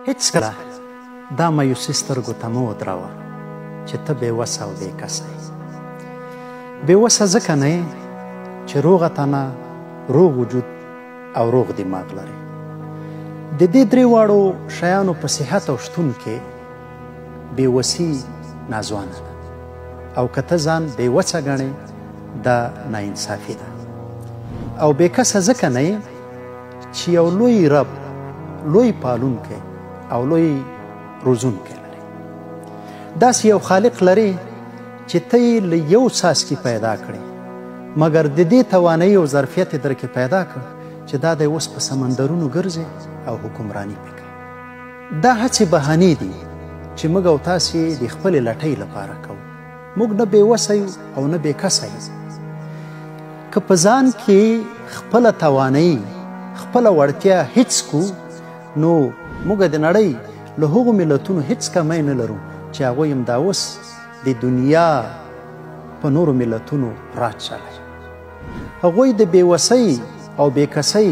هیڅکله دا مایوسي سترګو ته مه ودروه چې ته بېوسه او بېکسه یې. بېوسه ځکه نه یې چې روغه تنه، روغ وجود او روغ دماغ لري. د دې درې واړو شیانو په صحت او شتون کې بېوسي ناځوانه ده، او که ته ځان بېوسه ګڼې دا ناانصافي ده. او بېکسه ځکه نه یې چې یو لوی رب، لوی پالونکی او لوی روزونکی لري. داسې یو خالق لري چې ته یې له یو څاڅکي پیدا کړې، مګر د دې توانایي او ظرفیت یې درکې پیدا کړ چې دا دی اوس په سمندرونو ګرځي او حکمراني پې کوي. دا هڅې بهانې دي چې موږ او تاسې د خپلې لټۍ لپاره کوو. موږ نه بېوسه یو او نه بېکسه یو. که په ځان کې خپله توانایي، خپله وړتیا هیڅ کو، نو موږ د نړۍ له هغو ملتونو هیڅ کمی نه لرو چې هغوی همدا اوس د دنیا په نورو ملتونو راج چلوي. هغوی د بېوسۍ او بېکسۍ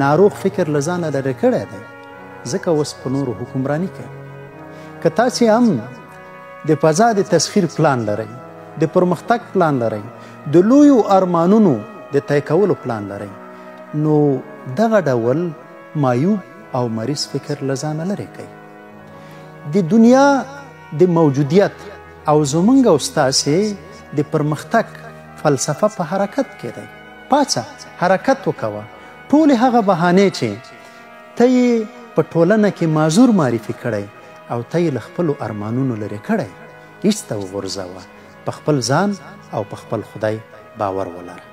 ناروغ فکر له ځانه لرې کړی دی، ځکه اوس په نورو حکمراني کوي. که تاسې هم د فضا د تسخیر پلان لرئ، د پرمختګ پلان لرئ، د لویو ارمانونو د طی کولو پلان لرئ، نو دغه ډول معیوب او مریض فکر له ځانه لرې کوي. د دنیا د موجودیت او زمونږ او ستاسې د پرمختګ فلسفه په حرکت کې دی. پاڅه حرکت وکوه. ټولې هغه بهانې چې ته یې په ټولنه کې معذور معرفي کړی او ته یې له خپلو ارمانونو لرې کړی، ایسته وغورځوه. په خپل ځان او په خپل خدای باور ولره.